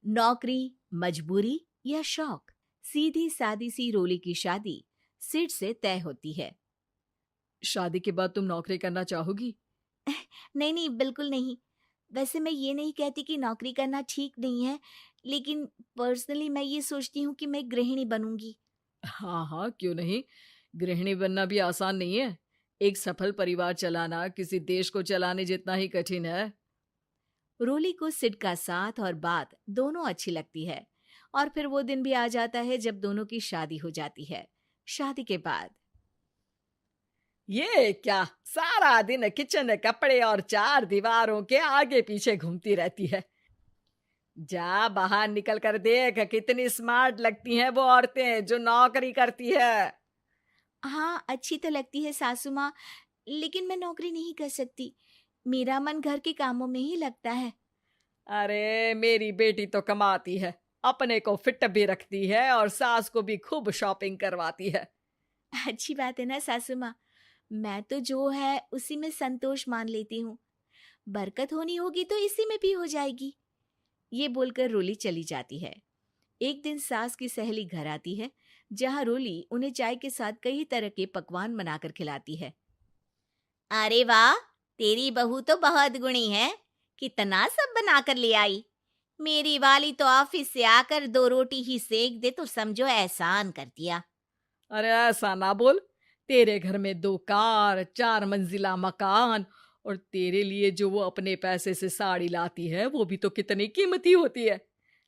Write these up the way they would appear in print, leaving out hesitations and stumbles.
नौकरी, मजबूरी या शौक? सीधी सादी सी रोली की शादी सिड से तय होती है। शादी के बाद तुम नौकरी करना चाहोगी? नहीं नहीं, बिल्कुल नहीं। वैसे मैं ये नहीं कहती कि नौकरी करना ठीक नहीं है, लेकिन पर्सनली मैं ये सोचती हूँ कि मैं गृहिणी बनूंगी। हाँ हाँ, क्यों नहीं। गृहिणी बनना भी आसान नहीं है। एक सफल परिवार चलाना किसी देश को चलाने जितना ही कठिन है। रोली को सिड का साथ और बात दोनों अच्छी लगती है, और फिर वो दिन भी आ जाता है जब दोनों की शादी हो जाती है। शादी के बाद ये क्या, सारा दिन किचन कपड़े और चार दीवारों के आगे पीछे घूमती रहती है। जा बाहर निकल कर देख, कितनी स्मार्ट लगती हैं वो औरतें जो नौकरी करती है। हाँ, अच्छी तो लगती है सासू माँ, लेकिन मैं नौकरी नहीं कर सकती। मेरा मन घर के कामों में ही लगता है। अरे मेरी बेटी तो कमाती है, अपने को फिट भी रखती है और सास को भी खूब शॉपिंग करवाती है। अच्छी बात है ना सासू माँ। मैं तो जो है उसी में संतोष मान लेती हूँ। बरकत होनी होगी तो इसी में भी हो जाएगी। ये बोलकर रोली चली जाती है। एक दिन सास की सहेली घर आती है, जहाँ रोली उन्हें चाय के साथ कई तरह के पकवान बनाकर खिलाती है। अरे वाह, तेरी बहू तो बहुत गुणी है। कितना सब बनाकर ले आई। मेरी वाली तो ऑफिस से आकर 2 रोटी ही सेक दे तो समझो एहसान कर दिया। अरे ऐसा ना बोल। तेरे घर में 2 कार, 4 मंजिला मकान, और तेरे लिए जो वो अपने पैसे से साड़ी लाती है वो भी तो कितनी कीमती होती है।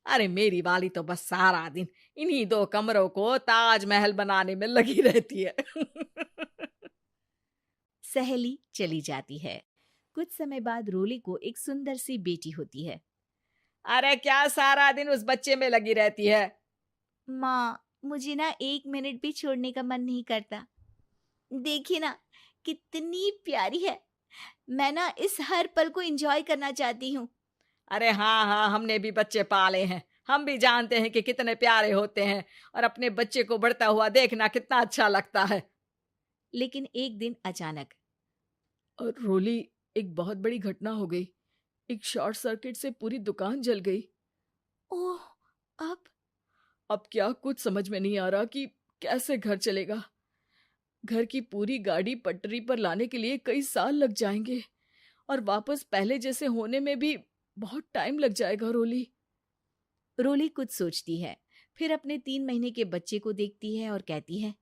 अरे मेरी वाली तो बस सारा दिन इन्हीं 2 कमरों को ताजमहल बनाने में लगी रहती है। सहेली चली जाती है। कुछ समय बाद रोली को एक सुंदर सी बेटी होती है। अरे क्या सारा दिन उस बच्चे में लगी रहती है। माँ, मुझे ना 1 मिनट भी छोड़ने का मन नहीं करता। देखिए ना, कितनी प्यारी है। मैं ना इस हर पल को एंजॉय करना चाहती हूँ। अरे हाँ हाँ, हमने भी बच्चे पाले हैं। हम भी जानते हैं कि कितने प्यारे होते हैं, और अपने बच्चे को बढ़ता हुआ देखना कितना अच्छा लगता है। लेकिन एक दिन अचानक और रोली, एक बहुत बड़ी घटना हो गई। एक शॉर्ट सर्किट से पूरी दुकान जल गई। ओह, अब अब क्या कुछ समझ में नहीं आ रहा कि कैसे घर चलेगा। घर की पूरी गाड़ी पटरी पर लाने के लिए कई साल लग जाएंगे, और वापस पहले जैसे होने में भी बहुत टाइम लग जाएगा। रोली, रोली कुछ सोचती है, फिर अपने 3 महीने के बच्चे को देखती है और कहती है,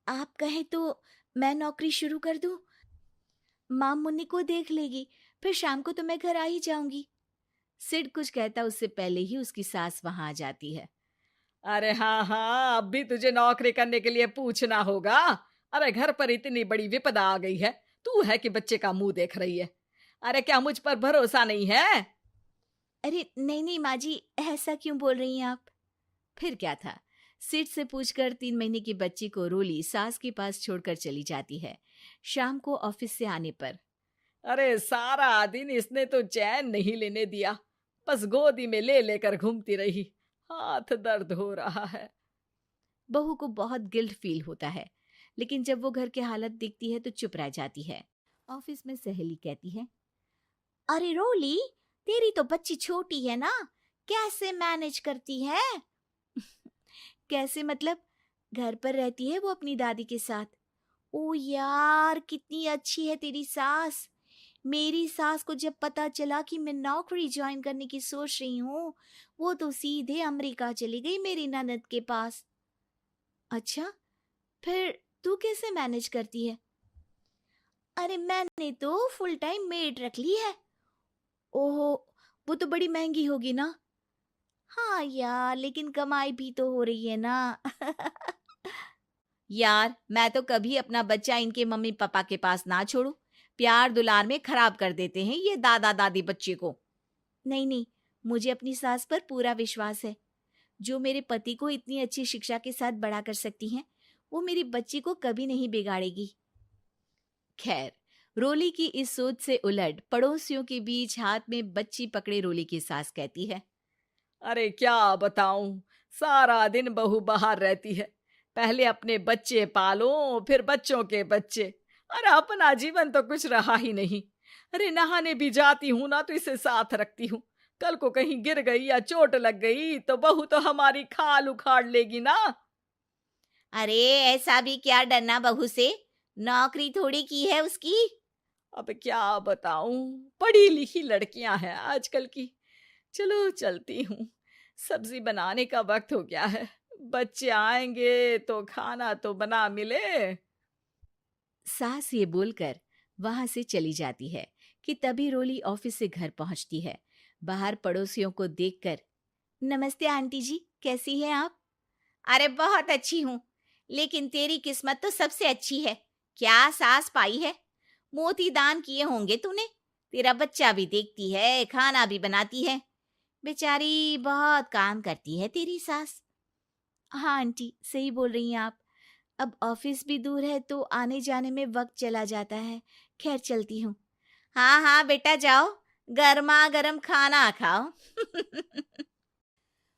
आप कहें तो मैं नौकरी शुरू कर दूं? माँ मुन्नी को देख लेगी, फिर शाम को तो मैं घर आ ही जाऊंगी। सिड कुछ कहता उससे पहले ही उसकी सास वहां आ जाती है। अरे हाँ हाँ, अब भी तुझे नौकरी करने के लिए पूछना होगा। अरे घर पर इतनी बड़ी विपदा आ गई है, तू है कि बच्चे का मुंह देख रही है। अरे क्या मुझ पर भरोसा नहीं है? अरे नहीं नहीं माँ जी, ऐसा क्यों बोल रही हैं आप? फिर क्या था, सिड से पूछकर 3 महीने की बच्ची को रोली सास के पास छोड़कर चली जाती है। शाम को ऑफिस से आने पर अरे सारा दिन इसने तो चैन नहीं लेने दिया, बस गोदी में ले लेकर घूमती रही। हाथ दर्द हो रहा है। बहू को बहुत गिल्ट फील होता है, लेकिन जब वो घर की हालत देखती है तो चुप रह जाती है। ऑफिस में सहेली कहती है, अरे रोली, तेरी तो बच्ची छोटी है ना, कैसे मैनेज करती है? कैसे मतलब? घर पर रहती है वो अपनी दादी के साथ। ओ यार, कितनी अच्छी है तेरी सास। मेरी सास को जब पता चला कि मैं नौकरी ज्वाइन करने की सोच रही हूँ, वो तो सीधे अमेरिका चली गई मेरी ननद के पास। अच्छा, फिर तू कैसे मैनेज करती है? अरे मैंने तो फुल टाइम मेड रख ली है। ओहो, वो तो बड़ी महंगी होगी ना? हाँ यार, लेकिन कमाई भी तो हो रही है ना। यार, मैं तो कभी अपना बच्चा इनके मम्मी पापा के पास ना छोड़ू। प्यार दुलार में खराब कर देते हैं ये दादा दादी बच्चे को। नहीं नहीं, मुझे अपनी सास पर पूरा विश्वास है। जो मेरे पति को इतनी अच्छी शिक्षा के साथ बड़ा कर सकती हैं, वो मेरी बच्ची को कभी नहीं बिगाड़ेगी। खैर, रोली की इस सोच से उलट पड़ोसियों के बीच हाथ में बच्ची पकड़े रोली की सास कहती है, अरे क्या बताऊं, सारा दिन बहू बाहर रहती है। पहले अपने बच्चे पालो, फिर बच्चों के बच्चे। अरे अपना जीवन तो कुछ रहा ही नहीं। अरे नहाने भी जाती हूं ना तो इसे साथ रखती हूँ, कल को कहीं गिर गई या चोट लग गई तो बहू तो हमारी खाल उखाड़ लेगी ना। अरे ऐसा भी क्या डरना बहू से, नौकरी थोड़ी की है उसकी। अब क्या बताऊं, पढ़ी लिखी लड़कियां हैं आजकल की। चलो चलती हूँ, सब्जी बनाने का वक्त हो गया है। बच्चे आएंगे तो खाना तो बना मिले। सास ये बोलकर वहां से चली जाती है कि तभी रोली ऑफिस से घर पहुंचती है। बाहर पड़ोसियों को देखकर, नमस्ते आंटी जी, कैसी हैं आप? अरे बहुत अच्छी हूँ, लेकिन तेरी किस्मत तो सबसे अच्छी है। क्या सास पाई है, मोती दान किए होंगे तूने। तेरा बच्चा भी देखती है, खाना भी बनाती है। बेचारी बहुत काम करती है तेरी सास। हाँ आंटी, सही बोल रही हैं आप। अब ऑफिस भी दूर है तो आने जाने में वक्त चला जाता है। खैर चलती हूँ। हाँ हाँ बेटा जाओ, गर्मा गर्म खाना खाओ।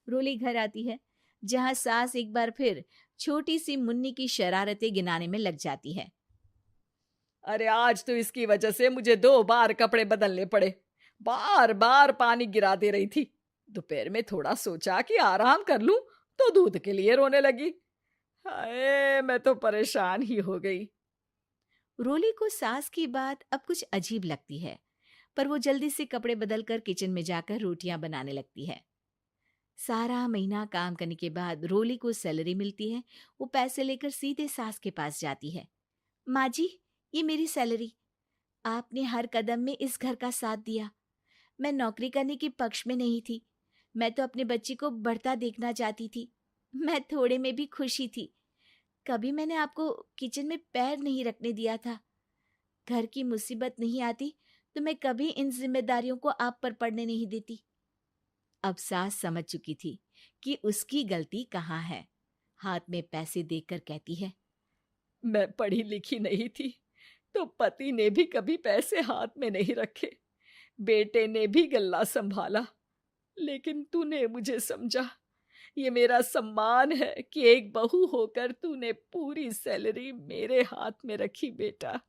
रोली घर आती है, जहाँ सास एक बार फिर छोटी सी मुन्नी की शरारतें गिनाने में लग जाती है। अरे आज तो इसकी वजह से मुझे 2 बार कपड़े बदलने पड़े। बार बार पानी गिरा दे रही थी। दोपहर में थोड़ा सोचा कि आराम कर लूं तो दूध के लिए रोने लगी। हाय, मैं तो परेशान ही हो गई। रोली को सास की बात अब कुछ अजीब लगती है, पर वो जल्दी से कपड़े बदलकर किचन में जाकर रोटियां बनाने लगती है। सारा महीना काम करने के बाद रोली को सैलरी मिलती है। वो पैसे लेकर सीधे सास के पास जाती है। माँ जी, ये मेरी सैलरी। आपने हर कदम में इस घर का साथ दिया। मैं नौकरी करने के पक्ष में नहीं थी। मैं तो अपने बच्चे को बढ़ता देखना चाहती थी। मैं थोड़े में भी खुशी थी। कभी मैंने आपको किचन में पैर नहीं रखने दिया था। घर की मुसीबत नहीं आती तो मैं कभी इन जिम्मेदारियों को आप पर पड़ने नहीं देती। अब सास समझ चुकी थी कि उसकी गलती कहाँ है। हाथ में पैसे देकर कहती है, मैं पढ़ी लिखी नहीं थी तो पति ने भी कभी पैसे हाथ में नहीं रखे। बेटे ने भी गल्ला संभाला, लेकिन तूने मुझे समझा। ये मेरा सम्मान है कि एक बहू होकर तूने पूरी सैलरी मेरे हाथ में रखी बेटा।